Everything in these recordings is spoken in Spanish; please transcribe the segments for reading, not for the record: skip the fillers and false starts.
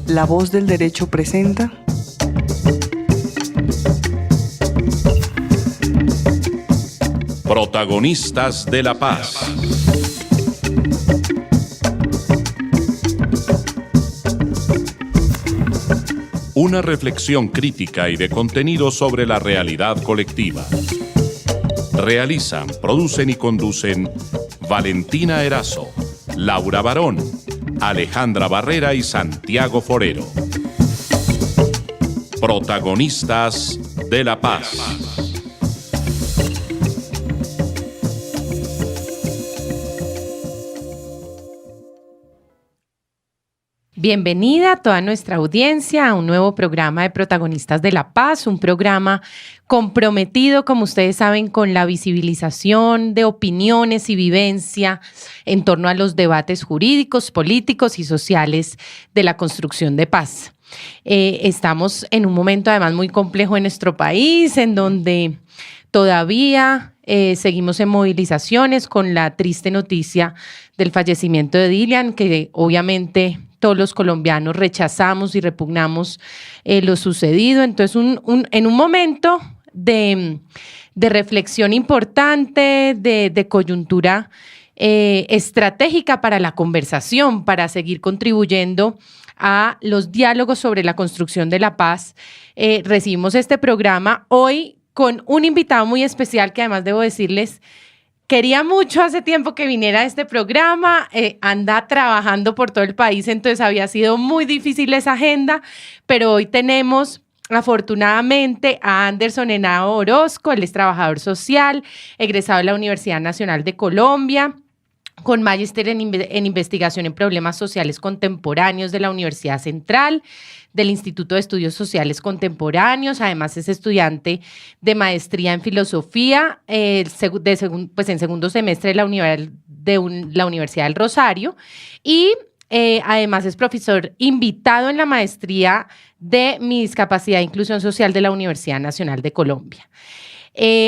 La Voz del Derecho presenta Protagonistas de la Paz. Una reflexión crítica y de contenido sobre la realidad colectiva. Realizan, producen y conducen Valentina Erazo, Laura Barón, Alejandra Barrera y Santiago Forero. Protagonistas de la Paz. Bienvenida a toda nuestra audiencia a un nuevo programa de Protagonistas de la Paz, un programa comprometido, como ustedes saben, con la visibilización de opiniones y vivencia en torno a los debates jurídicos, políticos y sociales de la construcción de paz. Estamos en un momento además muy complejo en nuestro país, en donde todavía seguimos en movilizaciones con la triste noticia del fallecimiento de Dylian, que obviamente todos los colombianos rechazamos y repugnamos lo sucedido. Entonces, en un momento de reflexión importante, de coyuntura estratégica para la conversación, para seguir contribuyendo a los diálogos sobre la construcción de la paz, recibimos este programa hoy con un invitado muy especial que además debo decirles, quería mucho hace tiempo que viniera a este programa, anda trabajando por todo el país, entonces había sido muy difícil esa agenda, pero hoy tenemos afortunadamente a Anderson Henao Orozco, él es trabajador social, egresado de la Universidad Nacional de Colombia, con magíster en investigación en problemas sociales contemporáneos de la Universidad Central, del Instituto de Estudios Sociales Contemporáneos. Además es estudiante de maestría en filosofía en segundo semestre de la Universidad del Rosario y además es profesor invitado en la maestría de discapacidad e inclusión social de la Universidad Nacional de Colombia.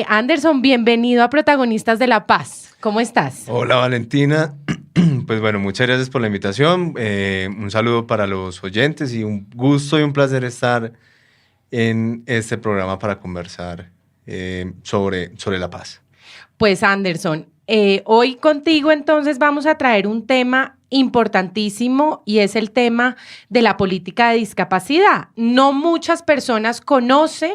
Anderson, bienvenido a Protagonistas de la Paz. ¿Cómo estás? Hola Valentina, pues bueno, muchas gracias por la invitación, un saludo para los oyentes y un gusto y un placer estar en este programa para conversar sobre la paz. Pues Anderson, hoy contigo entonces vamos a traer un tema importantísimo y es el tema de la política de discapacidad. No muchas personas conocen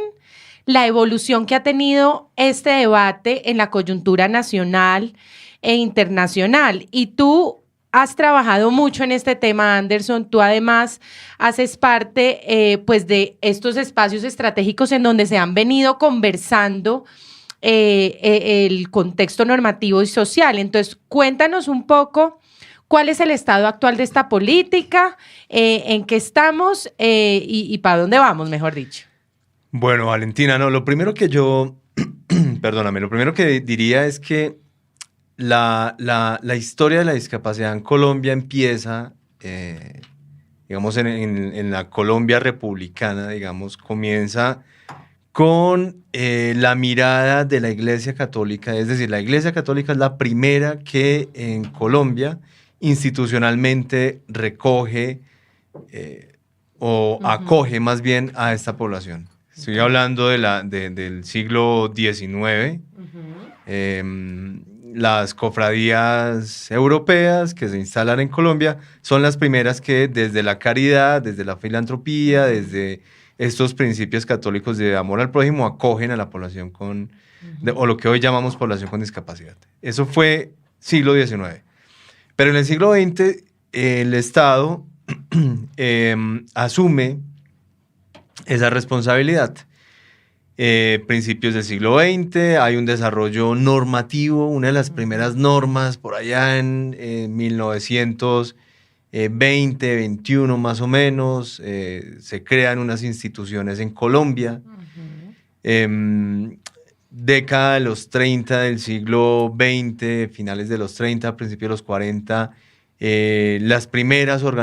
la evolución que ha tenido este debate en la coyuntura nacional e internacional. Y tú has trabajado mucho en este tema, Anderson. Tú además haces parte pues de estos espacios estratégicos en donde se han venido conversando el contexto normativo y social. Entonces, cuéntanos un poco cuál es el estado actual de esta política, en qué estamos y para dónde vamos, mejor dicho. Bueno, Valentina, no, lo primero que diría es que la historia de la discapacidad en Colombia empieza, digamos, en la Colombia republicana, digamos, comienza con la mirada de la Iglesia Católica, es decir, la Iglesia Católica es la primera que en Colombia institucionalmente recoge acoge más bien a esta población. Estoy hablando del siglo XIX, las cofradías europeas que se instalan en Colombia son las primeras que desde la caridad, desde la filantropía, desde estos principios católicos de amor al prójimo acogen a la población o lo que hoy llamamos población con discapacidad. Eso fue siglo XIX. Pero en el siglo XX el Estado asume esa responsabilidad. Principios del siglo XX, hay un desarrollo normativo, una de las primeras normas por allá en 1920, 21 más o menos, se crean unas instituciones en Colombia. Década de los 30 del siglo XX, finales de los 30, principios de los 40,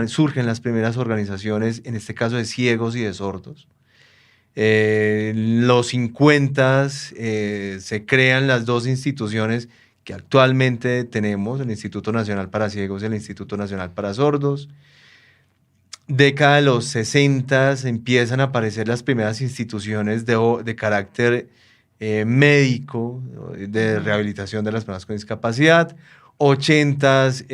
surgen las primeras organizaciones, en este caso de ciegos y de sordos. Los 50 se crean las dos instituciones que actualmente tenemos, el Instituto Nacional para Ciegos y el Instituto Nacional para Sordos. Década de los 60 empiezan a aparecer las primeras instituciones de carácter médico, de rehabilitación de las personas con discapacidad. 80s,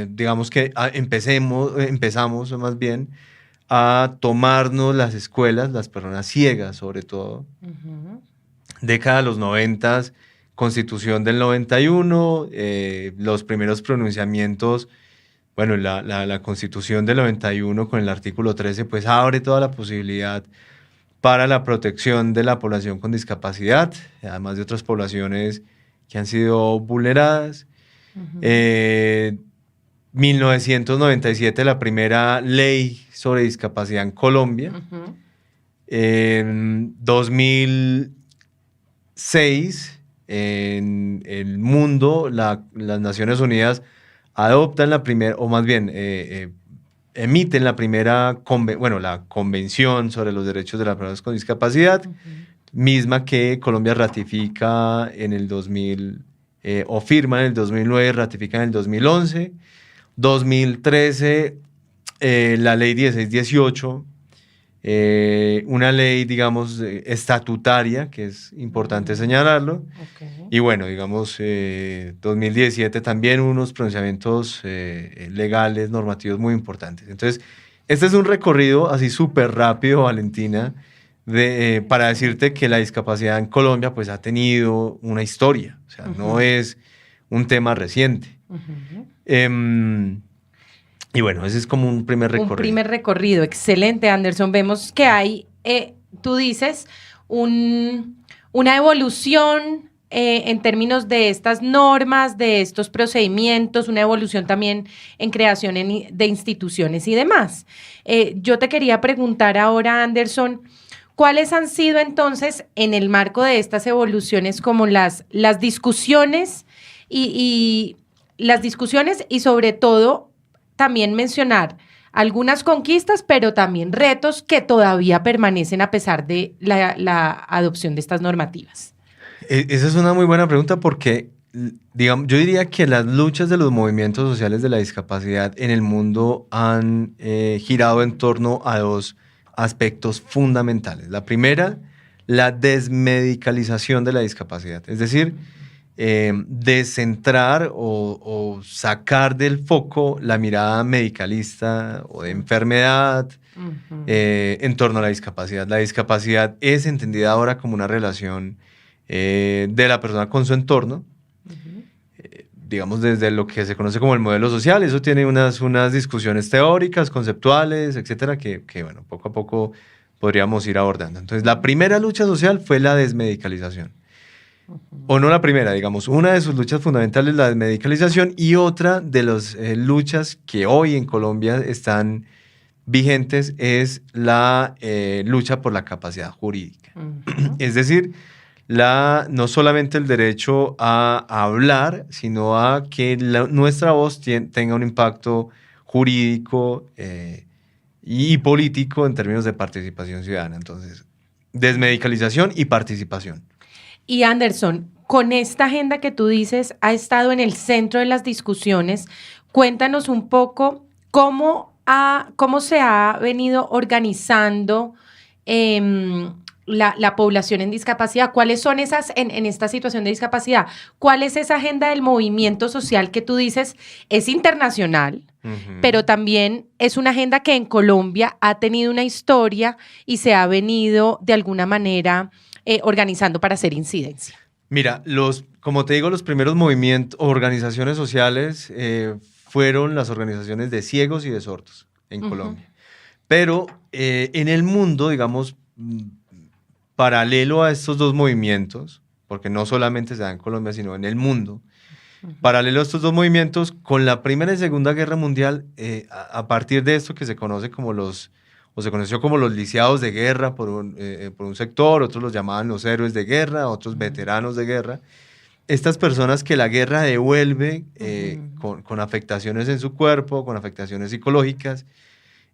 digamos que empezamos más bien a tomarnos las escuelas, las personas ciegas sobre todo. Década de los 90s, Constitución del 91, los primeros pronunciamientos. Bueno, la Constitución del 91 con el artículo 13 pues abre toda la posibilidad para la protección de la población con discapacidad, además de otras poblaciones que han sido vulneradas. 1997, la primera ley sobre discapacidad en Colombia. En 2006, en el mundo, las Naciones Unidas adoptan la primera, o más bien emiten la primera, la Convención sobre los Derechos de las Personas con Discapacidad, misma que Colombia ratifica en el 2000, o firma en el 2009, ratifica en el 2011. 2013, la ley 1618, una ley, digamos, estatutaria, que es importante señalarlo. Y bueno, digamos, 2017 también unos pronunciamientos legales, normativos muy importantes. Entonces, este es un recorrido así súper rápido, Valentina, para decirte que la discapacidad en Colombia pues ha tenido una historia, o sea, no es un tema reciente. Y bueno, ese es como un primer recorrido. Un primer recorrido, excelente, Anderson. Vemos que hay, tú dices, una evolución en términos de estas normas, de estos procedimientos, una evolución también en creación de instituciones y demás. Yo te quería preguntar ahora, Anderson, ¿cuáles han sido entonces, en el marco de estas evoluciones, como las discusiones y las discusiones y sobre todo también mencionar algunas conquistas, pero también retos que todavía permanecen a pesar de la adopción de estas normativas? Esa es una muy buena pregunta porque, digamos, yo diría que las luchas de los movimientos sociales de la discapacidad en el mundo han girado en torno a dos aspectos fundamentales. La primera, la desmedicalización de la discapacidad, es decir, descentrar o sacar del foco la mirada medicalista o de enfermedad en torno a la discapacidad. La discapacidad es entendida ahora como una relación de la persona con su entorno, digamos desde lo que se conoce como el modelo social. Eso tiene unas discusiones teóricas, conceptuales, etcétera, que bueno, poco a poco podríamos ir abordando. Entonces, la primera lucha social fue la desmedicalización. O no la primera, digamos, una de sus luchas fundamentales es la desmedicalización, y otra de las luchas que hoy en Colombia están vigentes es la lucha por la capacidad jurídica. Es decir, no solamente el derecho a hablar, sino a que nuestra voz tenga un impacto jurídico y político en términos de participación ciudadana. Entonces, desmedicalización y participación. Y Anderson, con esta agenda que tú dices, ha estado en el centro de las discusiones. Cuéntanos un poco cómo se ha venido organizando la población en discapacidad. ¿Cuáles son esas, en esta situación de discapacidad, cuál es esa agenda del movimiento social que tú dices es internacional, pero también es una agenda que en Colombia ha tenido una historia y se ha venido de alguna manera organizando para hacer incidencia? Mira, como te digo, los primeros movimientos, organizaciones sociales fueron las organizaciones de ciegos y de sordos en Colombia. Pero en el mundo, digamos, paralelo a estos dos movimientos, porque no solamente se da en Colombia, sino en el mundo, paralelo a estos dos movimientos, con la Primera y Segunda Guerra Mundial, a partir de esto que se conoce como se conoció como los lisiados de guerra por un sector, otros los llamaban los héroes de guerra, otros veteranos de guerra. Estas personas que la guerra devuelve con afectaciones en su cuerpo, con afectaciones psicológicas,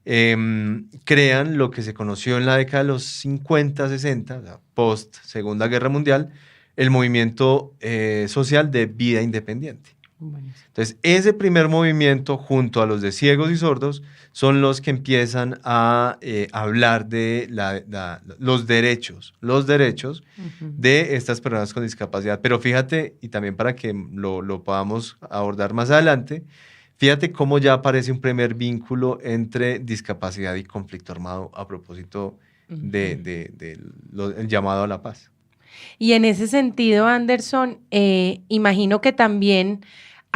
crean lo que se conoció en la década de los 50, 60, o sea, post Segunda Guerra Mundial, el movimiento social de vida independiente. Buenísimo. Entonces, ese primer movimiento, junto a los de ciegos y sordos, son los que empiezan a hablar de los derechos de estas personas con discapacidad. Pero fíjate, y también para que lo podamos abordar más adelante, fíjate cómo ya aparece un primer vínculo entre discapacidad y conflicto armado a propósito del llamado a la paz. Y en ese sentido, Anderson, imagino que también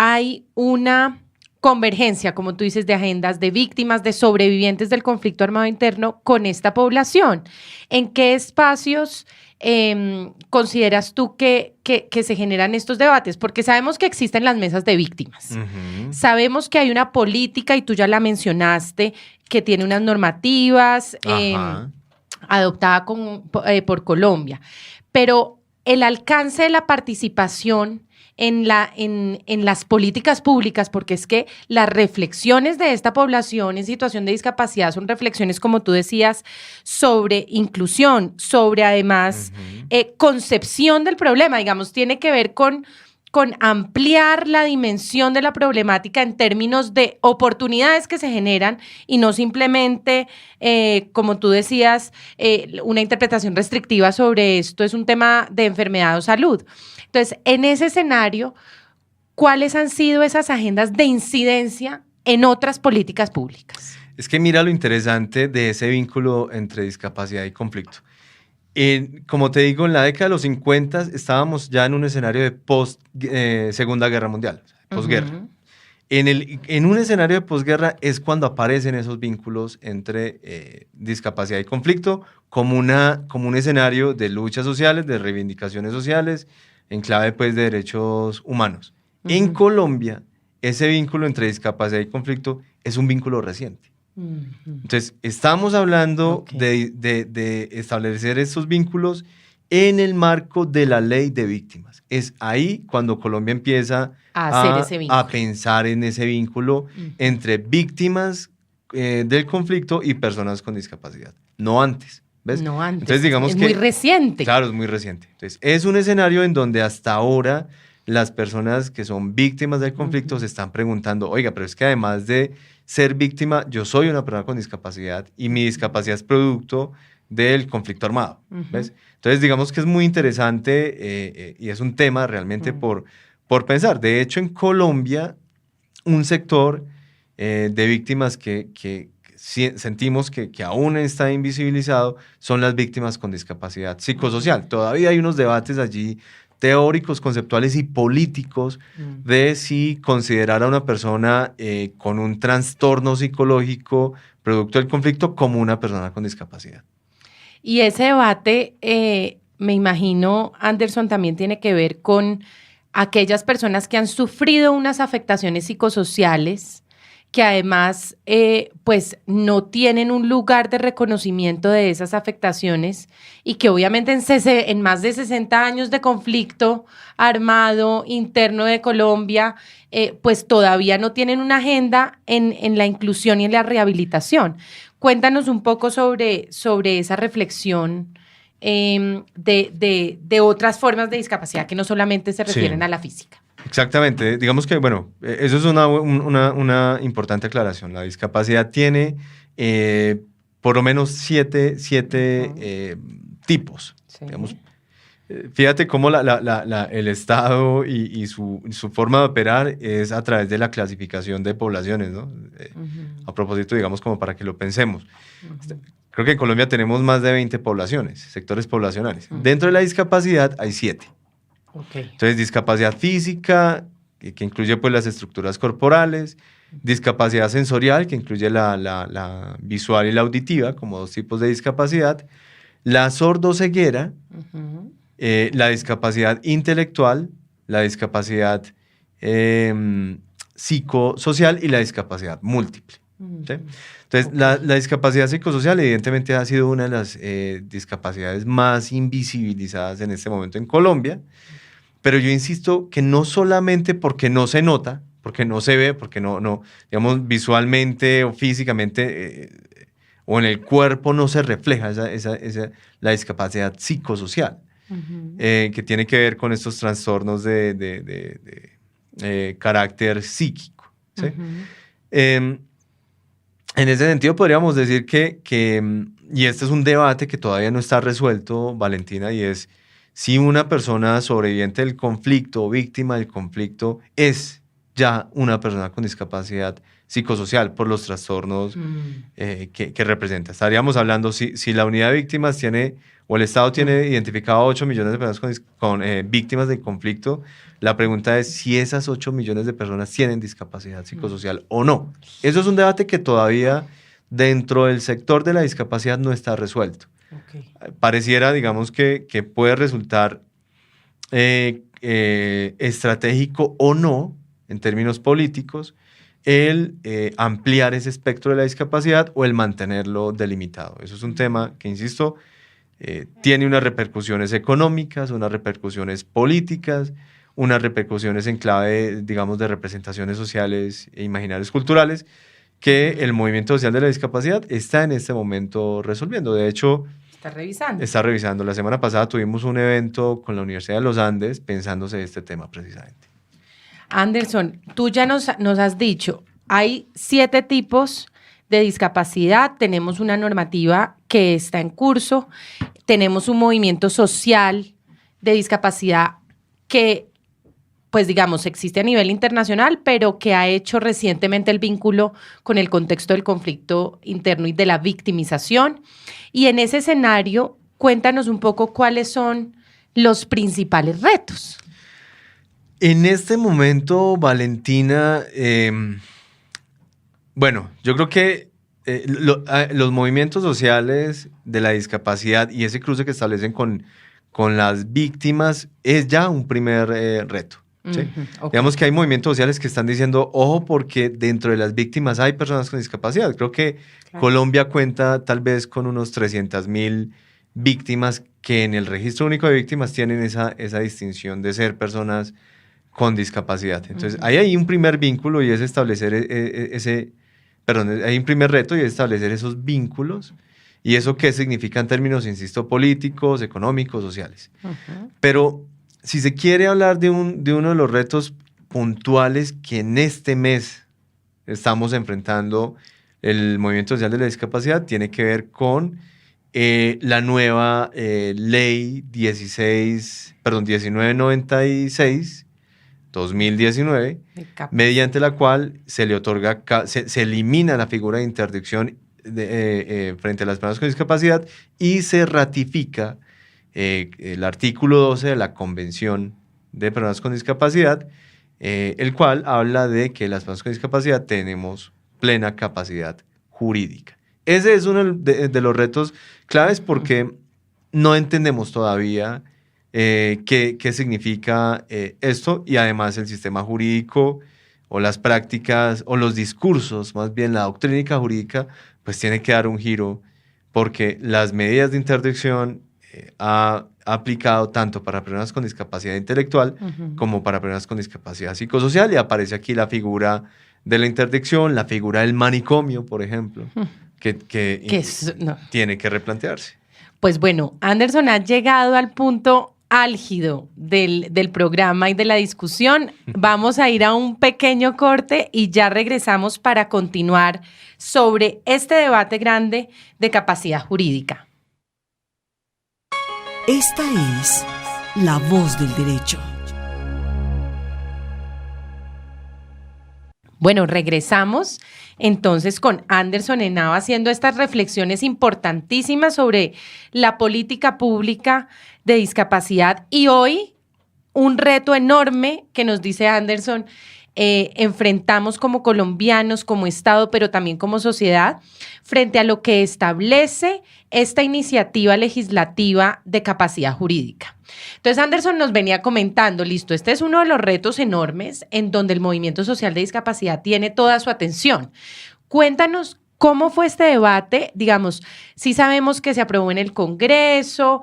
hay una convergencia, como tú dices, de agendas de víctimas, de sobrevivientes del conflicto armado interno con esta población. ¿En qué espacios consideras tú que se generan estos debates? Porque sabemos que existen las mesas de víctimas. Uh-huh. Sabemos que hay una política, y tú ya la mencionaste, que tiene unas normativas adoptada por Colombia. Pero el alcance de la participación en las políticas públicas, porque es que las reflexiones de esta población en situación de discapacidad son reflexiones, como tú decías, sobre inclusión, sobre además concepción del problema, digamos, tiene que ver con ampliar la dimensión de la problemática en términos de oportunidades que se generan y no simplemente, como tú decías, una interpretación restrictiva sobre esto es un tema de enfermedad o salud. Entonces, en ese escenario, ¿cuáles han sido esas agendas de incidencia en otras políticas públicas? Es que mira lo interesante de ese vínculo entre discapacidad y conflicto. Como te digo, en la década de los 50 estábamos ya en un escenario de Segunda Guerra Mundial, posguerra. Uh-huh. En un escenario de posguerra es cuando aparecen esos vínculos entre discapacidad y conflicto como un escenario de luchas sociales, de reivindicaciones sociales, en clave pues de derechos humanos. Uh-huh. En Colombia, ese vínculo entre discapacidad y conflicto es un vínculo reciente. Uh-huh. Entonces, estamos hablando de establecer estos vínculos en el marco de la ley de víctimas. Es ahí cuando Colombia empieza a pensar en ese vínculo entre víctimas del conflicto y personas con discapacidad. No antes. ¿Ves? No antes. Entonces, digamos es que, muy reciente. Claro, es muy reciente. Entonces, es un escenario en donde hasta ahora las personas que son víctimas del conflicto se están preguntando, oiga, pero es que además de ser víctima, yo soy una persona con discapacidad y mi discapacidad es producto del conflicto armado. ¿Ves? Entonces, digamos que es muy interesante y es un tema realmente por pensar. De hecho, en Colombia, un sector de víctimas que sentimos que aún está invisibilizado son las víctimas con discapacidad psicosocial. Todavía hay unos debates allí teóricos, conceptuales y políticos de si considerar a una persona con un trastorno psicológico producto del conflicto como una persona con discapacidad. Y ese debate, me imagino, Anderson, también tiene que ver con aquellas personas que han sufrido unas afectaciones psicosociales que además pues no tienen un lugar de reconocimiento de esas afectaciones y que obviamente en más de 60 años de conflicto armado interno de Colombia, pues todavía no tienen una agenda en la inclusión y en la rehabilitación. Cuéntanos un poco sobre esa reflexión de otras formas de discapacidad que no solamente se refieren a la física. Exactamente. Digamos que, bueno, eso es una importante aclaración. La discapacidad tiene por lo menos siete tipos. Sí. Digamos, fíjate cómo el Estado y su forma de operar es a través de la clasificación de poblaciones, ¿no? A propósito, digamos, como para que lo pensemos. Creo que en Colombia tenemos más de 20 poblaciones, sectores poblacionales. Dentro de la discapacidad hay 7. Entonces, discapacidad física, que incluye pues las estructuras corporales, discapacidad sensorial, que incluye la visual y la auditiva, como 2 tipos de discapacidad, la sordoceguera, la discapacidad intelectual, la discapacidad psicosocial y la discapacidad múltiple. ¿Sí? Entonces, la discapacidad psicosocial evidentemente ha sido una de las discapacidades más invisibilizadas en este momento en Colombia, pero yo insisto que no solamente porque no se nota, porque no se ve, porque no digamos, visualmente o físicamente o en el cuerpo no se refleja la discapacidad psicosocial, que tiene que ver con estos trastornos de carácter psíquico, ¿sí? En ese sentido podríamos decir y este es un debate que todavía no está resuelto, Valentina, y es si una persona sobreviviente del conflicto o víctima del conflicto es ya una persona con discapacidad psicosocial por los trastornos que representa. Estaríamos hablando si la unidad de víctimas tiene, o el Estado tiene identificado 8 millones de personas con víctimas del conflicto, la pregunta es si esas 8 millones de personas tienen discapacidad psicosocial o no. Eso es un debate que todavía dentro del sector de la discapacidad no está resuelto. Okay. Pareciera, digamos, que puede resultar estratégico o no, en términos políticos, el ampliar ese espectro de la discapacidad o el mantenerlo delimitado. Eso es un tema que, insisto, tiene unas repercusiones económicas, unas repercusiones políticas, unas repercusiones en clave, digamos, de representaciones sociales e imaginarios culturales que el movimiento social de la discapacidad está en este momento resolviendo. De hecho, está revisando. La semana pasada tuvimos un evento con la Universidad de los Andes pensándose este tema precisamente. Anderson, tú ya nos has dicho, hay 7 tipos de discapacidad, tenemos una normativa que está en curso, tenemos un movimiento social de discapacidad que, pues digamos, existe a nivel internacional, pero que ha hecho recientemente el vínculo con el contexto del conflicto interno y de la victimización. Y en ese escenario, cuéntanos un poco cuáles son los principales retos. En este momento, Valentina, bueno, yo creo que los movimientos sociales de la discapacidad y ese cruce que establecen con las víctimas es ya un primer reto. ¿Sí? Okay. Digamos que hay movimientos sociales que están diciendo, ojo, porque dentro de las víctimas hay personas con discapacidad. Creo que Colombia cuenta tal vez con unos 300.000 víctimas que en el registro único de víctimas tienen esa distinción de ser personas con discapacidad. Entonces, hay un primer vínculo y es establecer hay un primer reto y es establecer esos vínculos. ¿Y eso qué significa en términos, insisto, políticos, económicos, sociales? Pero si se quiere hablar de uno de los retos puntuales que en este mes estamos enfrentando el movimiento social de la discapacidad, tiene que ver con la nueva ley 1996, 2019, mediante la cual se le otorga, se elimina la figura de interdicción frente a las personas con discapacidad y se ratifica el artículo 12 de la Convención de Personas con Discapacidad, el cual habla de que las personas con discapacidad tenemos plena capacidad jurídica. Ese es uno de los retos claves porque no entendemos todavía qué significa esto, y además el sistema jurídico o las prácticas o los discursos, más bien la doctrina jurídica, pues tiene que dar un giro porque las medidas de interdicción ha aplicado tanto para personas con discapacidad intelectual como para personas con discapacidad psicosocial, y aparece aquí la figura de la interdicción, la figura del manicomio, por ejemplo, que tiene que replantearse. Pues bueno, Anderson ha llegado al punto álgido del programa y de la discusión. Vamos a ir a un pequeño corte y ya regresamos para continuar sobre este debate grande de capacidad jurídica. Esta es La Voz del Derecho. Bueno, regresamos entonces con Anderson Henao haciendo estas reflexiones importantísimas sobre la política pública de discapacidad, y hoy un reto enorme que nos dice Anderson, enfrentamos como colombianos, como Estado, pero también como sociedad, frente a lo que establece esta iniciativa legislativa de capacidad jurídica. Entonces, Anderson nos venía comentando, listo, este es uno de los retos enormes en donde el movimiento social de discapacidad tiene toda su atención. Cuéntanos cómo fue este debate, digamos, sí sabemos que se aprobó en el Congreso,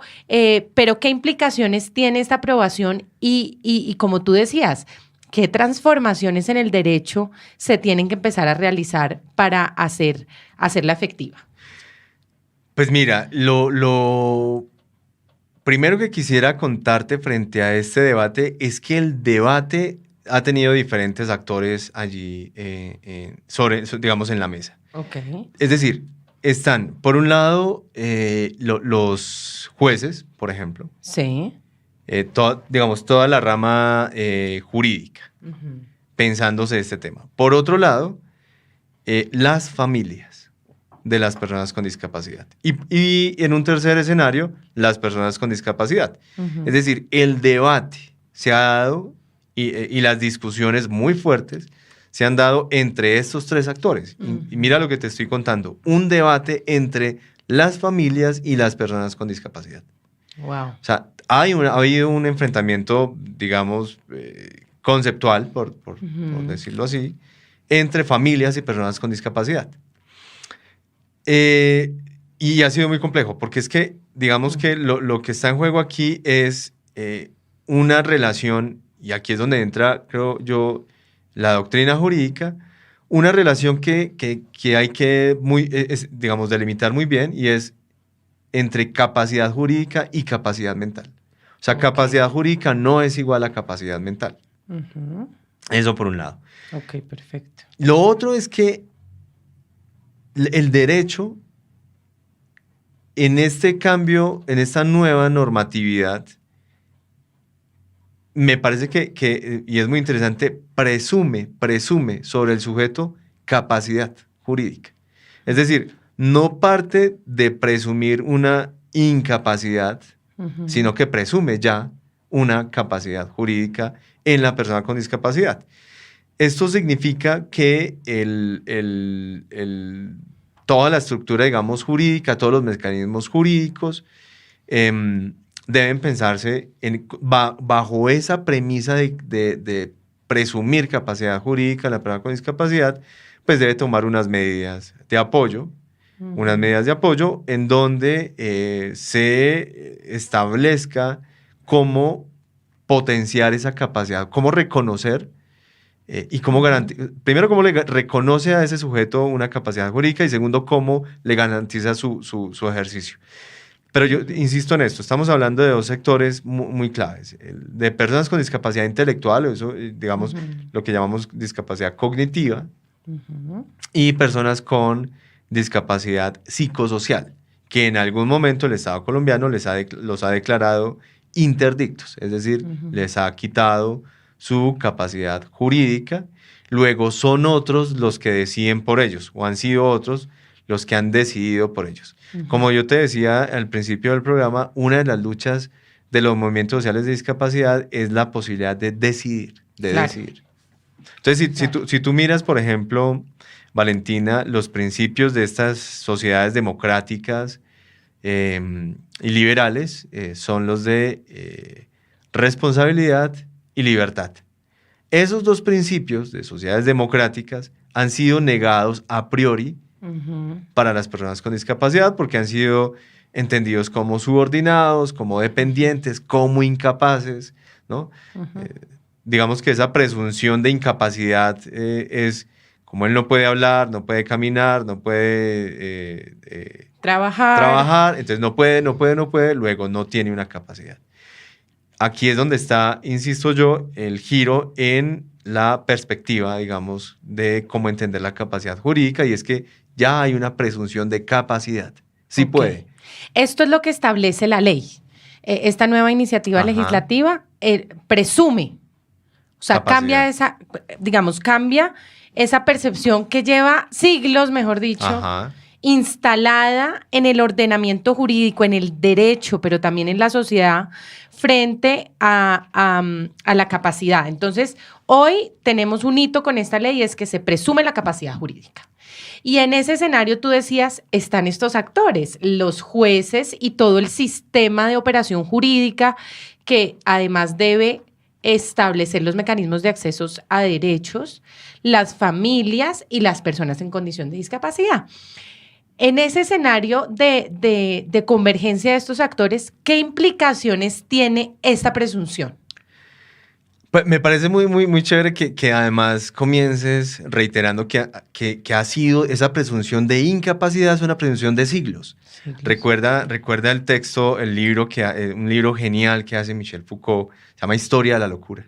pero ¿qué implicaciones tiene esta aprobación? Y como tú decías, ¿qué transformaciones en el derecho se tienen que empezar a realizar para hacerla efectiva? Pues mira, lo primero que quisiera contarte frente a este debate es que el debate ha tenido diferentes actores allí, digamos, en la mesa. Ok. Es decir, están, por un lado, los jueces, por ejemplo, Sí. digamos, toda la rama jurídica, pensándose este tema. Por otro lado, las familias de las personas con discapacidad. Y en un tercer escenario, las personas con discapacidad. Es decir, el debate se ha dado y las discusiones muy fuertes se han dado entre estos tres actores. Y mira lo que te estoy contando, un debate entre las familias y las personas con discapacidad. Wow. O sea, ha habido un enfrentamiento, digamos, conceptual, por decirlo así, entre familias y personas con discapacidad. Y ha sido muy complejo, porque es que, digamos que lo que está en juego aquí es una relación, y aquí es donde entra, creo yo, la doctrina jurídica, una relación que hay que, digamos, delimitar muy bien, y es entre capacidad jurídica y capacidad mental. O sea, capacidad jurídica no es igual a capacidad mental. Eso por un lado. Ok, perfecto. Lo otro es que el derecho, en este cambio, en esta nueva normatividad, me parece que, y es muy interesante, presume sobre el sujeto capacidad jurídica. Es decir, no parte de presumir una incapacidad, sino que presume ya una capacidad jurídica en la persona con discapacidad. Esto significa que toda la estructura, digamos, jurídica, todos los mecanismos jurídicos deben pensarse bajo esa premisa de presumir capacidad jurídica en la persona con discapacidad, pues debe tomar unas medidas de apoyo, en donde se establezca cómo potenciar esa capacidad, cómo reconocer y cómo garantizar, primero, cómo le reconoce a ese sujeto una capacidad jurídica y segundo, cómo le garantiza su ejercicio. Pero yo insisto en esto, estamos hablando de dos sectores muy claves, de personas con discapacidad intelectual, eso, digamos, lo que llamamos discapacidad cognitiva, y personas con discapacidad psicosocial, que en algún momento el Estado colombiano los ha declarado interdictos, es decir, les ha quitado su capacidad jurídica, luego son otros los que deciden por ellos, o han sido otros los que han decidido por ellos. Como yo te decía al principio del programa, una de las luchas de los movimientos sociales de discapacidad es la posibilidad de decidir, decidir. Entonces, si tú miras, por ejemplo, Valentina, los principios de estas sociedades democráticas y liberales son los de responsabilidad y libertad. Esos dos principios de sociedades democráticas han sido negados a priori para las personas con discapacidad porque han sido entendidos como subordinados, como dependientes, como incapaces, ¿no? Digamos que esa presunción de incapacidad es como él no puede hablar, no puede caminar, no puede trabajar, entonces no puede, luego no tiene una capacidad. Aquí es donde está, insisto yo, el giro en la perspectiva, digamos, de cómo entender la capacidad jurídica, y es que ya hay una presunción de capacidad. Sí puede. Esto es lo que establece la ley. Esta nueva iniciativa legislativa presume, o sea, cambia esa percepción que lleva siglos, mejor dicho, instalada en el ordenamiento jurídico, en el derecho, pero también en la sociedad, frente a la capacidad. Entonces, hoy tenemos un hito con esta ley, es que se presume la capacidad jurídica. Y en ese escenario, tú decías, están estos actores, los jueces y todo el sistema de operación jurídica que además debe establecer los mecanismos de acceso a derechos, las familias y las personas en condición de discapacidad. En ese escenario de convergencia de estos actores, ¿qué implicaciones tiene esta presunción? Pues me parece muy chévere que además comiences reiterando que ha sido esa presunción de incapacidad, es una presunción de siglos. Recuerda el texto, un libro genial que hace Michel Foucault, se llama Historia de la locura.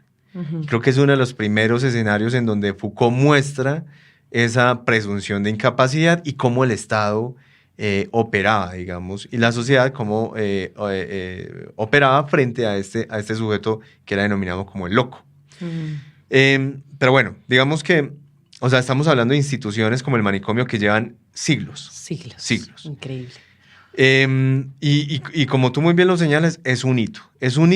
Creo que es uno de los primeros escenarios en donde Foucault muestra esa presunción de incapacidad y cómo el Estado operaba, digamos, y la sociedad cómo operaba frente a este sujeto que era denominado como el loco. Pero bueno, digamos que, o sea, estamos hablando de instituciones como el manicomio que llevan siglos. Siglos. Increíble. Y como tú muy bien lo señalas, es un hito. Es un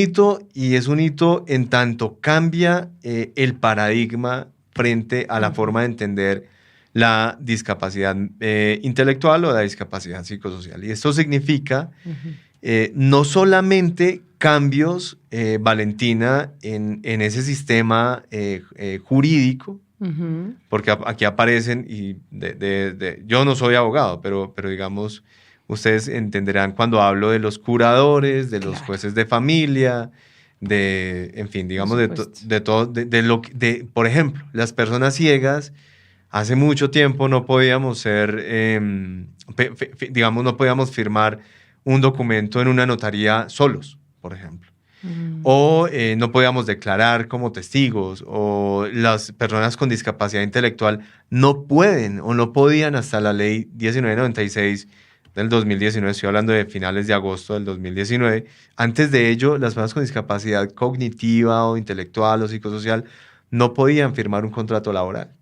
hito en tanto cambia el paradigma frente a la forma de entender la discapacidad intelectual o la discapacidad psicosocial. Y esto significa no solamente cambios, Valentina, en ese sistema jurídico, porque aquí aparecen, y yo no soy abogado, pero digamos, ustedes entenderán cuando hablo de los curadores, de los jueces de familia, en fin, digamos, por ejemplo, las personas ciegas. Hace mucho tiempo no podíamos no podíamos firmar un documento en una notaría solos, por ejemplo. O no podíamos declarar como testigos, o las personas con discapacidad intelectual no pueden o no podían hasta la ley 1996 del 2019, estoy hablando de finales de agosto del 2019. Antes de ello, las personas con discapacidad cognitiva o intelectual o psicosocial no podían firmar un contrato laboral.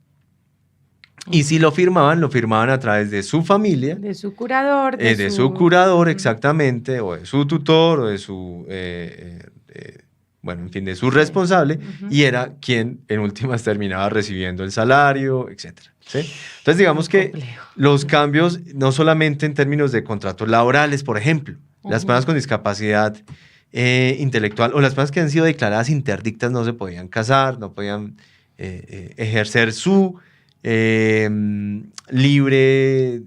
Y si lo firmaban a través de su familia. De su curador. De su curador, exactamente, o de su tutor, o de su, en fin, de su responsable, y era quien en últimas terminaba recibiendo el salario, etc. ¿Sí? Entonces, digamos que los cambios, no solamente en términos de contratos laborales, por ejemplo, las personas con discapacidad intelectual, o las personas que han sido declaradas interdictas no se podían casar, no podían ejercer su libre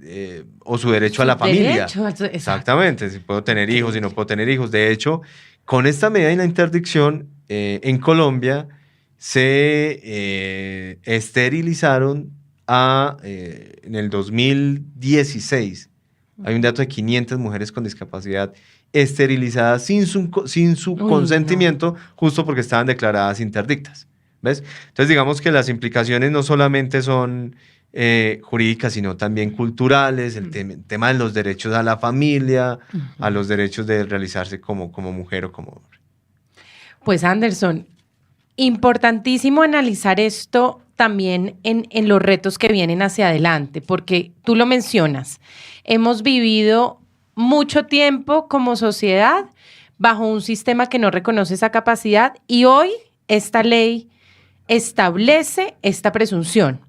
o su derecho a la familia. Exactamente, si puedo tener hijos, si no puedo tener hijos. De hecho, con esta medida de la interdicción en Colombia se esterilizaron en el 2016. Hay un dato de 500 mujeres con discapacidad esterilizadas sin su consentimiento, justo porque estaban declaradas interdictas. ¿Ves? Entonces, digamos que las implicaciones no solamente son jurídicas, sino también culturales, el tema de los derechos a la familia, a los derechos de realizarse como mujer o como hombre. Pues, Anderson, importantísimo analizar esto también en los retos que vienen hacia adelante, porque tú lo mencionas, hemos vivido mucho tiempo como sociedad bajo un sistema que no reconoce esa capacidad y hoy esta ley establece esta presunción,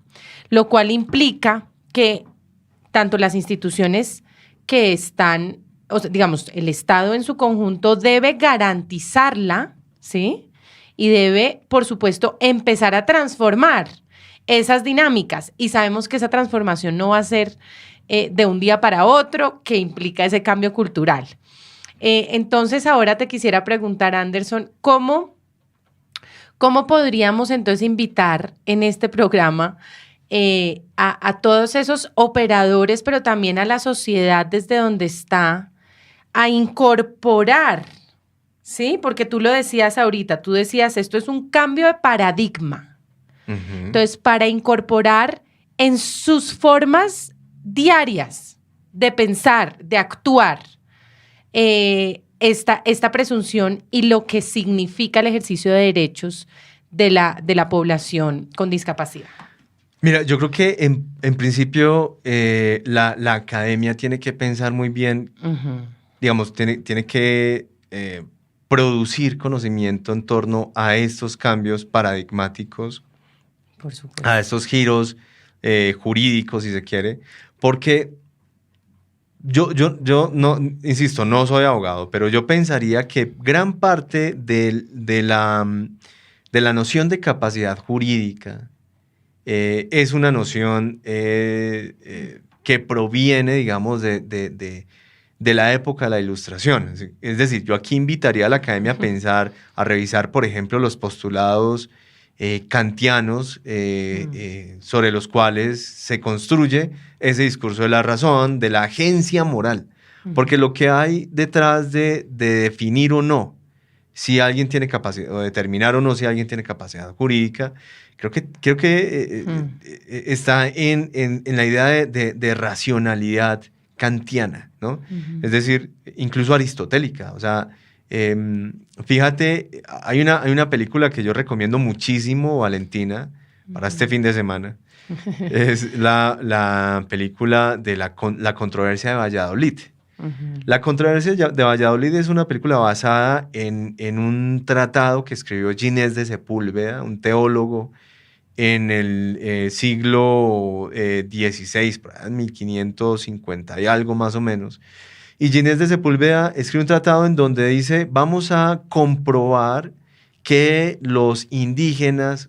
lo cual implica que tanto las instituciones que están, o sea, digamos, el Estado en su conjunto debe garantizarla, ¿sí? Y debe, por supuesto, empezar a transformar esas dinámicas. Y sabemos que esa transformación no va a ser de un día para otro, que implica ese cambio cultural. Entonces, ahora te quisiera preguntar, Anderson, ¿cómo podríamos entonces invitar en este programa a todos esos operadores, pero también a la sociedad desde donde está, a incorporar, ¿sí? Porque tú lo decías ahorita, tú decías, esto es un cambio de paradigma. Entonces, para incorporar en sus formas diarias de pensar, de actuar, esta presunción y lo que significa el ejercicio de derechos de la población con discapacidad. Mira, yo creo que en principio la academia tiene que pensar muy bien, digamos, tiene que producir conocimiento en torno a estos cambios paradigmáticos, por supuesto, a estos giros jurídicos, si se quiere, porque yo no, insisto, no soy abogado, pero yo pensaría que gran parte de la noción de capacidad jurídica es una noción que proviene, digamos, de de la época de la Ilustración. Es decir, yo aquí invitaría a la academia a pensar, a revisar, por ejemplo, los postulados kantianos sobre los cuales se construye ese discurso de la razón, de la agencia moral. Porque lo que hay detrás de definir o no si alguien tiene capacidad, o determinar o no si alguien tiene capacidad jurídica, creo que está en la idea de racionalidad kantiana, ¿no? Es decir, incluso aristotélica. O sea, fíjate, hay una película que yo recomiendo muchísimo, Valentina, para este fin de semana. Es la película de la controversia de Valladolid. La controversia de Valladolid es una película basada en un tratado que escribió Ginés de Sepúlveda, un teólogo, en el siglo XVI, en 1550 y algo más o menos. Y Ginés de Sepúlveda escribe un tratado en donde dice, vamos a comprobar que los indígenas,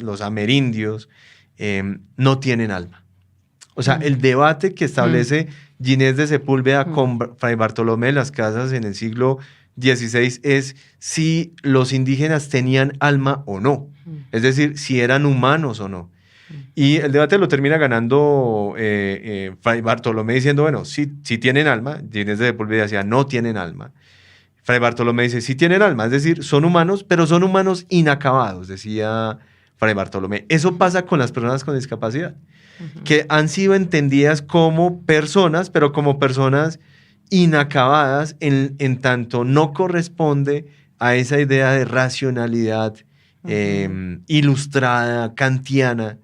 los amerindios, no tienen alma. O sea, el debate que establece Ginés de Sepúlveda con Fray Bartolomé de las Casas en el siglo XVI es si los indígenas tenían alma o no. Es decir, si eran humanos o no. Y el debate lo termina ganando Fray Bartolomé diciendo, bueno, sí tienen alma. Ginés de Sepúlveda decía, no tienen alma. Fray Bartolomé dice, sí tienen alma. Es decir, son humanos, pero son humanos inacabados, decía Fray Bartolomé. Eso pasa con las personas con discapacidad, que han sido entendidas como personas, pero como personas inacabadas en tanto no corresponde a esa idea de racionalidad ilustrada, kantiana,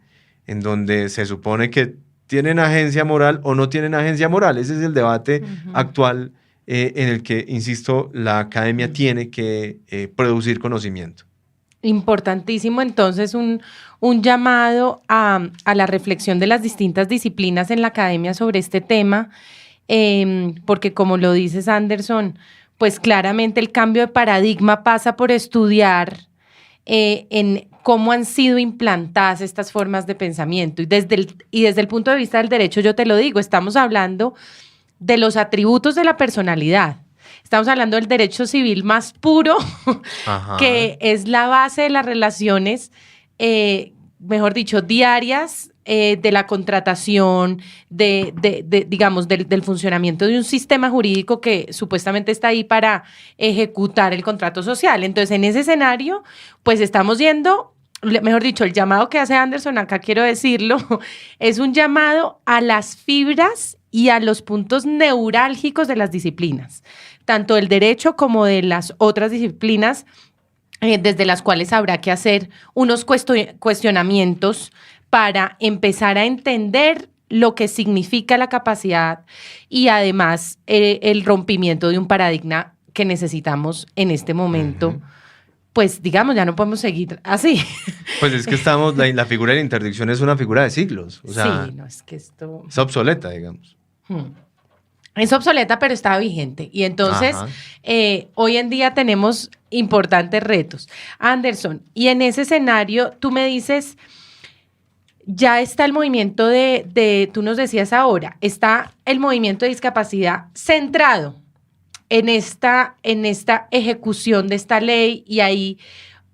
en donde se supone que tienen agencia moral o no tienen agencia moral. Ese es el debate actual en el que, insisto, la academia tiene que producir conocimiento. Importantísimo, entonces, un llamado a la reflexión de las distintas disciplinas en la academia sobre este tema, porque como lo dices, Anderson, pues claramente el cambio de paradigma pasa por estudiar en cómo han sido implantadas estas formas de pensamiento. Y desde el punto de vista del derecho, yo te lo digo, estamos hablando de los atributos de la personalidad. Estamos hablando del derecho civil más puro, que es la base de las relaciones, mejor dicho, diarias, de la contratación, digamos, del funcionamiento de un sistema jurídico que supuestamente está ahí para ejecutar el contrato social. Entonces, en ese escenario, pues estamos yendo, mejor dicho, el llamado que hace Anderson, acá quiero decirlo, es un llamado a las fibras y a los puntos neurálgicos de las disciplinas, tanto del derecho como de las otras disciplinas, desde las cuales habrá que hacer unos cuestionamientos para empezar a entender lo que significa la capacidad y además el rompimiento de un paradigma que necesitamos en este momento. Pues digamos, ya no podemos seguir así. Pues es que la figura de la interdicción es una figura de siglos. O sea, sí, no, es que esto... es obsoleta, digamos. Es obsoleta, pero está vigente. Y entonces, hoy en día tenemos importantes retos. Anderson, y en ese escenario, tú me dices, ya está el movimiento tú nos decías ahora, está el movimiento de discapacidad centrado en esta ejecución de esta ley, y ahí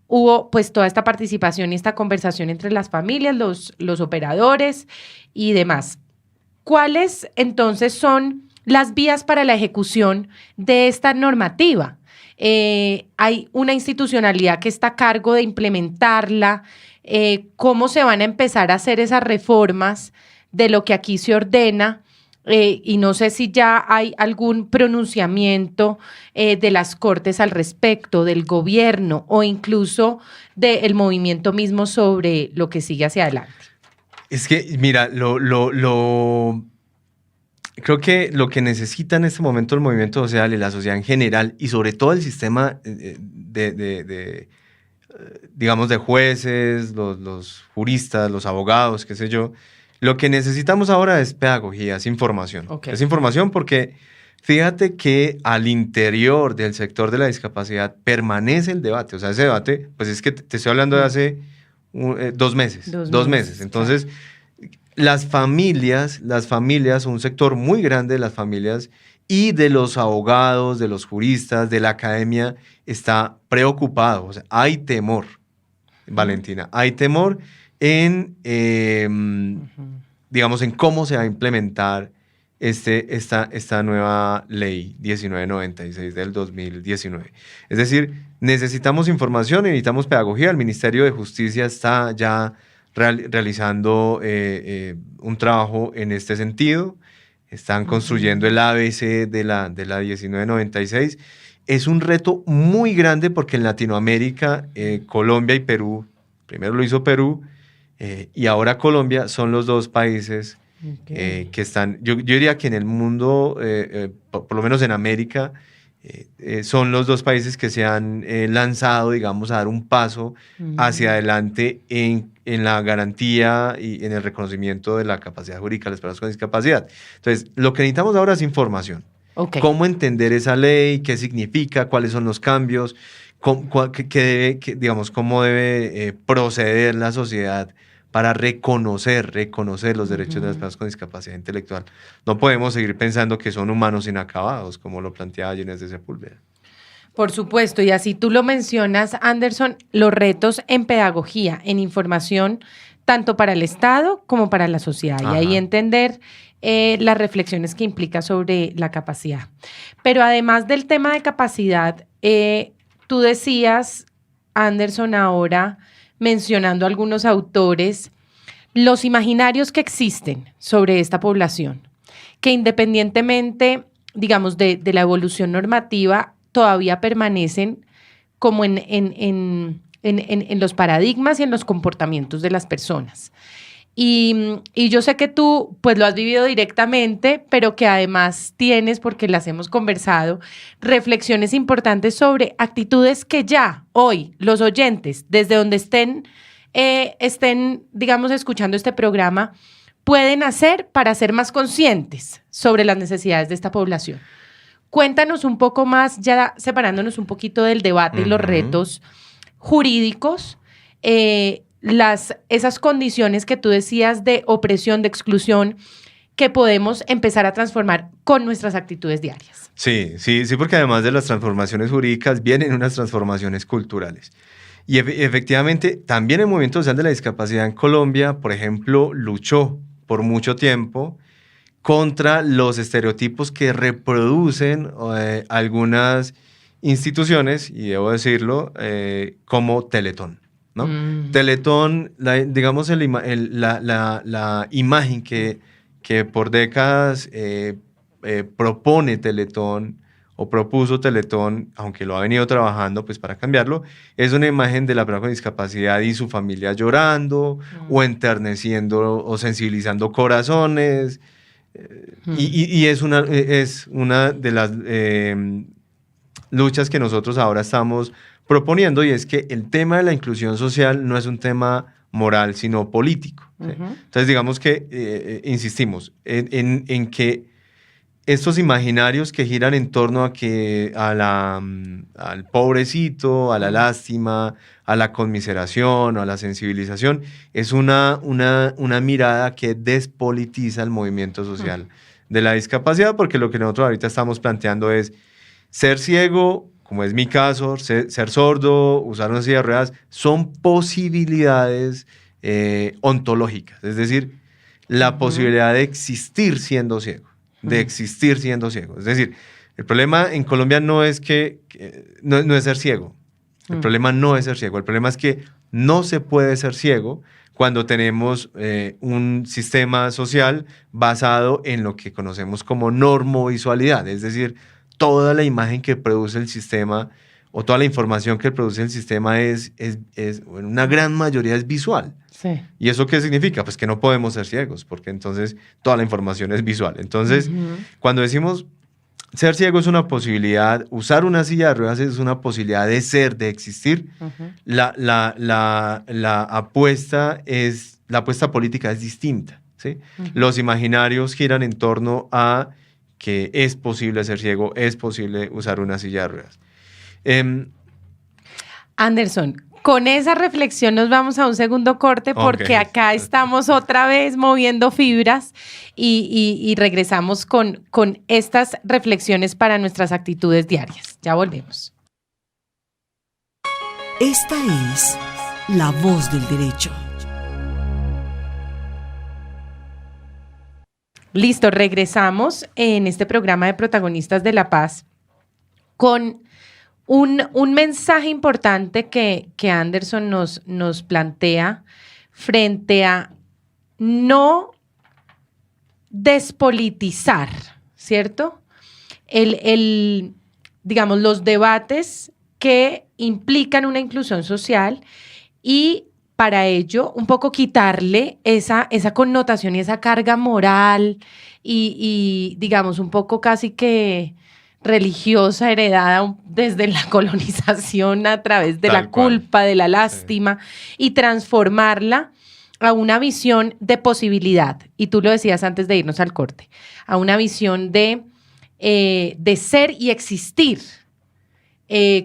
hubo pues toda esta participación y esta conversación entre las familias, los operadores y demás. ¿Cuáles entonces son las vías para la ejecución de esta normativa? Hay una institucionalidad que está a cargo de implementarla. ¿Cómo se van a empezar a hacer esas reformas de lo que aquí se ordena? Y no sé si ya hay algún pronunciamiento de las Cortes al respecto, del gobierno o incluso del movimiento mismo sobre lo que sigue hacia adelante. Es que, mira, creo que lo que necesita en este momento el movimiento social y la sociedad en general, y sobre todo el sistema digamos, de jueces, los juristas, los abogados, qué sé yo, lo que necesitamos ahora es pedagogía, es información. Es información porque fíjate que al interior del sector de la discapacidad permanece el debate. O sea, ese debate, pues es que te estoy hablando de hace 2 meses. 2 meses. Entonces, las familias, un sector muy grande de las familias y de los abogados, de los juristas, de la academia, está preocupado. O sea, hay temor, Valentina, hay temor en, digamos, en cómo se va a implementar esta nueva ley 1996 del 2019. Es decir, necesitamos información, necesitamos pedagogía. El Ministerio de Justicia está ya realizando un trabajo en este sentido. Están construyendo el ABC de la 1996. Es un reto muy grande porque en Latinoamérica, Colombia y Perú, primero lo hizo Perú y ahora Colombia, son los dos países que están, yo diría que en el mundo, por lo menos en América, son los dos países que se han lanzado, digamos, a dar un paso hacia adelante en la garantía y en el reconocimiento de la capacidad jurídica de las personas con discapacidad. Entonces, lo que necesitamos ahora es información. Okay. Cómo entender esa ley, qué significa, cuáles son los cambios, cómo debe proceder la sociedad para reconocer los derechos de las personas con discapacidad intelectual. No podemos seguir pensando que son humanos inacabados, como lo planteaba Ginés de Sepúlveda. Por supuesto, y así tú lo mencionas, Anderson, los retos en pedagogía, en información, tanto para el Estado como para la sociedad. Ajá. Y ahí entender las reflexiones que implica sobre la capacidad. Pero además del tema de capacidad, tú decías, Anderson, ahora mencionando algunos autores, los imaginarios que existen sobre esta población, que independientemente, digamos, de la evolución normativa, todavía permanecen como en los paradigmas y en los comportamientos de las personas. Y yo sé que tú pues lo has vivido directamente, pero que además tienes, porque las hemos conversado, reflexiones importantes sobre actitudes que ya hoy los oyentes, desde donde estén, digamos, escuchando este programa, pueden hacer para ser más conscientes sobre las necesidades de esta población. Cuéntanos un poco más, ya separándonos un poquito del debate y los retos jurídicos, esas condiciones que tú decías de opresión, de exclusión, que podemos empezar a transformar con nuestras actitudes diarias. Sí, porque además de las transformaciones jurídicas vienen unas transformaciones culturales. Y efectivamente, también el Movimiento Social de la Discapacidad en Colombia, por ejemplo, luchó por mucho tiempo contra los estereotipos que reproducen algunas instituciones, y debo decirlo, como Teletón, ¿no? Teletón, digamos, la imagen que por décadas propone Teletón o propuso Teletón, aunque lo ha venido trabajando pues para cambiarlo, es una imagen de la persona con discapacidad y su familia llorando o enterneciendo o sensibilizando corazones. Y es una de las luchas que nosotros ahora estamos proponiendo, y es que el tema de la inclusión social no es un tema moral, sino político. ¿Sí? Entonces, digamos que insistimos en que estos imaginarios que giran en torno al pobrecito, a la lástima, a la conmiseración o a la sensibilización, es una mirada que despolitiza el movimiento social de la discapacidad, porque lo que nosotros ahorita estamos planteando es ser ciego, como es mi caso, ser sordo, usar una silla de ruedas, son posibilidades ontológicas, es decir, la posibilidad de existir siendo ciego. Es decir, el problema en Colombia no es no es ser ciego. El problema no es ser ciego. El problema es que no se puede ser ciego cuando tenemos un sistema social basado en lo que conocemos como normovisualidad. Es decir, toda la imagen que produce el sistema o toda la información que produce el sistema en una gran mayoría es visual. Sí. ¿Y eso qué significa? Pues que no podemos ser ciegos, porque entonces toda la información es visual. Entonces, cuando decimos ser ciego es una posibilidad, usar una silla de ruedas es una posibilidad de ser, de existir, la apuesta política es distinta, ¿sí? Los imaginarios giran en torno a que es posible ser ciego, es posible usar una silla de ruedas. Anderson, Con esa reflexión nos vamos a un segundo corte porque acá estamos otra vez moviendo fibras y regresamos con estas reflexiones para nuestras actitudes diarias. Ya volvemos. Esta es La Voz del Derecho. Listo, regresamos en este programa de Protagonistas de la Paz con un mensaje importante que Anderson nos plantea frente a no despolitizar, ¿cierto? Digamos, los debates que implican una inclusión social y para ello un poco quitarle esa connotación y esa carga moral y digamos un poco casi que religiosa heredada desde la colonización a través de la culpa, de la lástima y transformarla a una visión de posibilidad. Y tú lo decías antes de irnos al corte, a una visión de ser y existir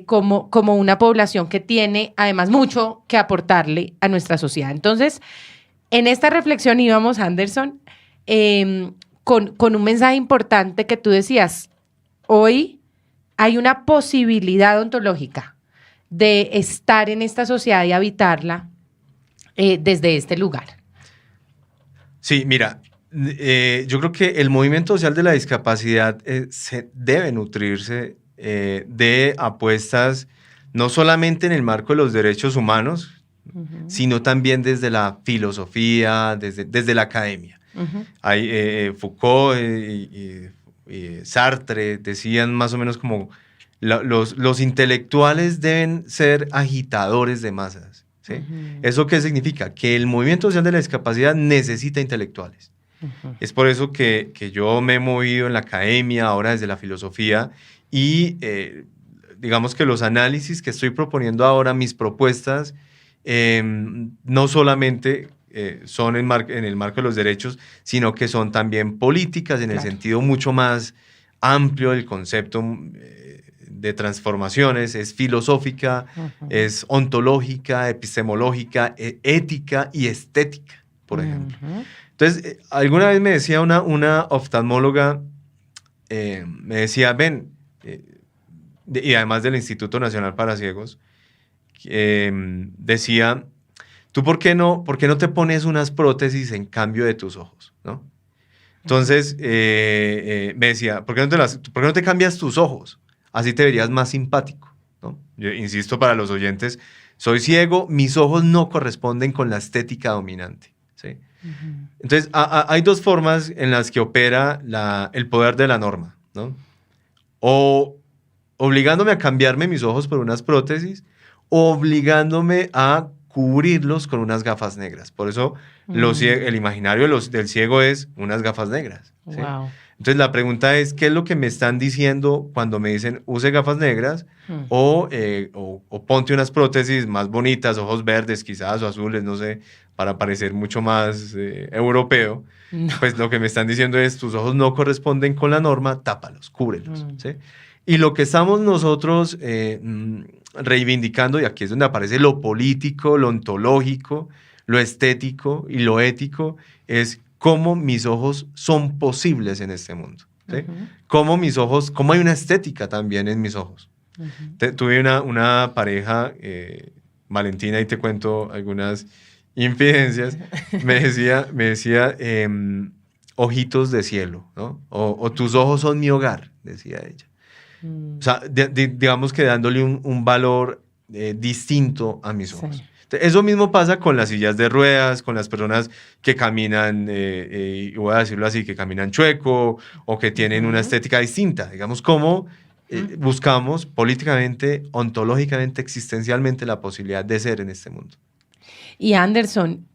como una población que tiene además mucho que aportarle a nuestra sociedad. Entonces, en esta reflexión íbamos, Anderson, con un mensaje importante que tú decías. Hoy hay una posibilidad ontológica de estar en esta sociedad y habitarla desde este lugar. Sí, mira, yo creo que el movimiento social de la discapacidad se debe nutrirse de apuestas no solamente en el marco de los derechos humanos, sino también desde la filosofía, desde la academia. Hay Foucault y Sartre decían más o menos como los intelectuales deben ser agitadores de masas, ¿sí? ¿Eso qué significa? Que el movimiento social de la discapacidad necesita intelectuales. Es por eso que yo me he movido en la academia, ahora desde la filosofía, y digamos que los análisis que estoy proponiendo ahora, mis propuestas, no solamente son en el marco de los derechos, sino que son también políticas en el sentido mucho más amplio del concepto de transformaciones, es filosófica, es ontológica, epistemológica, ética y estética, por ejemplo. Entonces, alguna vez me decía una oftalmóloga, me decía, ven, y además del Instituto Nacional para Ciegos, decía, ¿tú por qué no te pones unas prótesis en cambio de tus ojos? ¿No? Entonces, me decía, ¿por qué no te cambias tus ojos? Así te verías más simpático, ¿no? Yo insisto para los oyentes, soy ciego, mis ojos no corresponden con la estética dominante, ¿sí? Entonces, hay dos formas en las que opera el poder de la norma, ¿no? O obligándome a cambiarme mis ojos por unas prótesis, o obligándome a cubrirlos con unas gafas negras. Por eso el imaginario del ciego es unas gafas negras, ¿sí? Wow. Entonces la pregunta es, ¿qué es lo que me están diciendo cuando me dicen use gafas negras o ponte unas prótesis más bonitas, ojos verdes quizás o azules, no sé, para parecer mucho más europeo? No. Pues lo que me están diciendo es, tus ojos no corresponden con la norma, tápalos, cúbrelos, ¿sí? Y lo que estamos nosotros reivindicando, y aquí es donde aparece lo político, lo ontológico, lo estético y lo ético, es cómo mis ojos son posibles en este mundo, ¿sí? Cómo hay una estética también en mis ojos. Tuve una pareja, Valentina, y te cuento algunas infidencias, me decía ojitos de cielo, ¿no? O tus ojos son mi hogar, decía ella. O sea, digamos que dándole un valor distinto a mis ojos. Sí. Eso mismo pasa con las sillas de ruedas, con las personas que caminan, voy a decirlo así, que caminan chueco o que tienen una estética distinta. Digamos, cómo buscamos políticamente, ontológicamente, existencialmente la posibilidad de ser en este mundo. Y Anderson,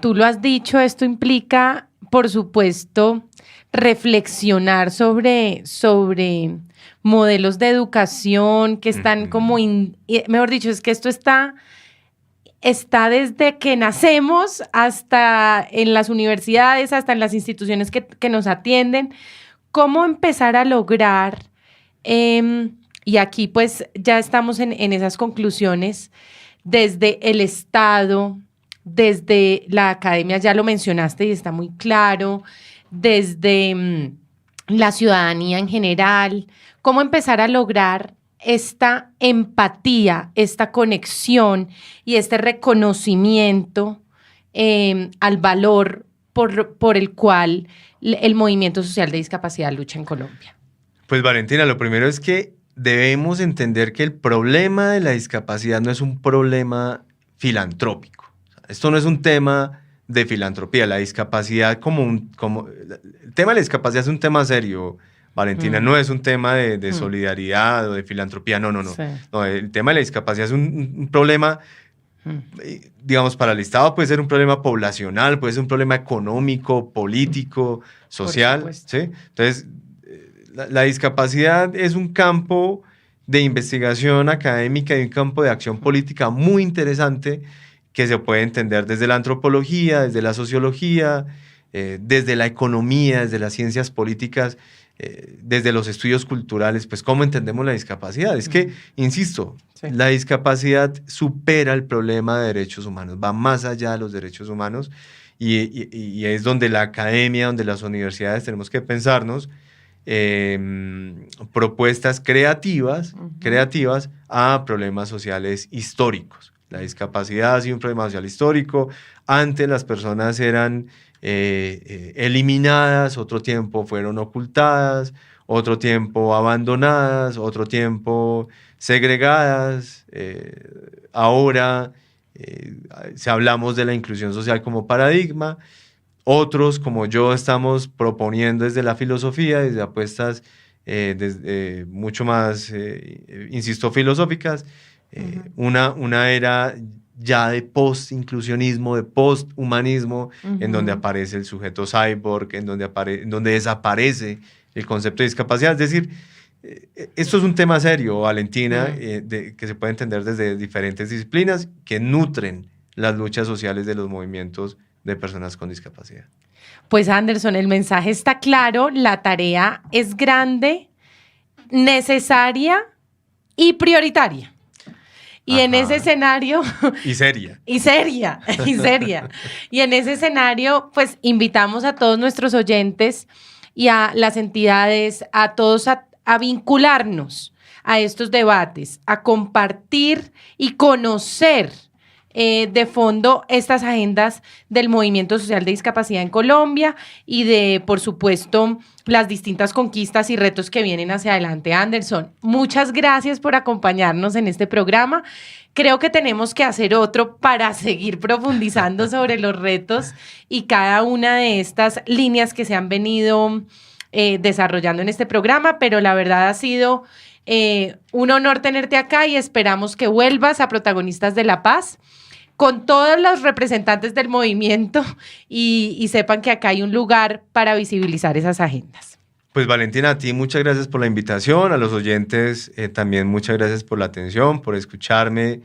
tú lo has dicho, esto implica, por supuesto, reflexionar sobre modelos de educación que están como, mejor dicho, es que esto está desde que nacemos hasta en las universidades, hasta en las instituciones que nos atienden. ¿Cómo empezar a lograr, y aquí pues ya estamos en esas conclusiones, desde el Estado, desde la academia, ya lo mencionaste y está muy claro, desde la ciudadanía en general, cómo empezar a lograr esta empatía, esta conexión y este reconocimiento al valor por el cual el movimiento social de discapacidad lucha en Colombia? Pues Valentina, lo primero es que debemos entender que el problema de la discapacidad no es un problema filantrópico. Esto no es un tema de filantropía. La discapacidad el tema de la discapacidad es un tema serio, Valentina. No es un tema de solidaridad o de filantropía. No. Sí. No, el tema de la discapacidad es un problema, digamos, para el Estado puede ser un problema poblacional, puede ser un problema económico, político, social. ¿Sí? Entonces, la discapacidad es un campo de investigación académica y un campo de acción política muy interesante que se puede entender desde la antropología, desde la sociología, desde la economía, desde las ciencias políticas, desde los estudios culturales. Pues, ¿cómo entendemos la discapacidad? Es que, insisto, la discapacidad supera el problema de derechos humanos, va más allá de los derechos humanos y es donde la academia, donde las universidades tenemos que pensarnos propuestas creativas a problemas sociales históricos. La discapacidad ha sido un problema social histórico. Antes las personas eran eliminadas, otro tiempo fueron ocultadas, otro tiempo abandonadas, otro tiempo segregadas. Ahora si hablamos de la inclusión social como paradigma. Otros, como yo, estamos proponiendo desde la filosofía, desde apuestas mucho más, insisto, filosóficas, una era ya de post-inclusionismo, de post-humanismo, en donde aparece el sujeto cyborg, en donde desaparece el concepto de discapacidad. Es decir, esto es un tema serio, Valentina, que se puede entender desde diferentes disciplinas que nutren las luchas sociales de los movimientos de personas con discapacidad. Pues Anderson, el mensaje está claro, la tarea es grande, necesaria y prioritaria. Y en ese escenario... Y seria. Y seria. Y en ese escenario, pues invitamos a todos nuestros oyentes y a las entidades, a todos a vincularnos a estos debates, a compartir y conocer de fondo estas agendas del movimiento social de discapacidad en Colombia y de, por supuesto, las distintas conquistas y retos que vienen hacia adelante. Anderson, muchas gracias por acompañarnos en este programa. Creo que tenemos que hacer otro para seguir profundizando sobre los retos y cada una de estas líneas que se han venido desarrollando en este programa, pero la verdad ha sido un honor tenerte acá y esperamos que vuelvas a Protagonistas de la Paz con todos los representantes del movimiento y sepan que acá hay un lugar para visibilizar esas agendas. Pues Valentina, a ti muchas gracias por la invitación, a los oyentes también muchas gracias por la atención, por escucharme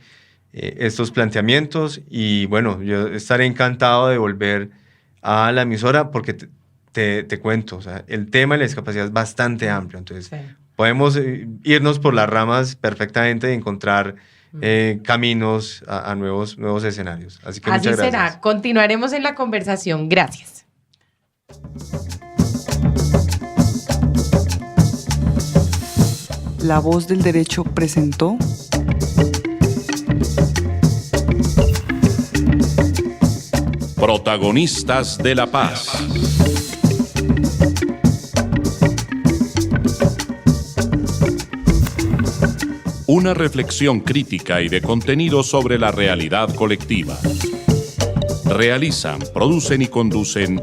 estos planteamientos y bueno, yo estaré encantado de volver a la emisora porque te cuento, o sea, el tema de la discapacidad es bastante amplio, entonces podemos irnos por las ramas perfectamente y encontrar caminos a nuevos escenarios. Así que muchas gracias. Así será. Continuaremos en la conversación. Gracias. La Voz del Derecho presentó Protagonistas de la Paz. Una reflexión crítica y de contenido sobre la realidad colectiva. Realizan, producen y conducen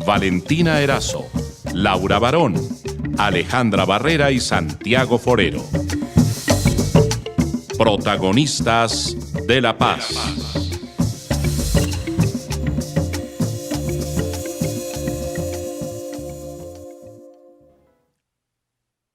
Valentina Erazo, Laura Barón, Alejandra Barrera y Santiago Forero. Protagonistas de la Paz.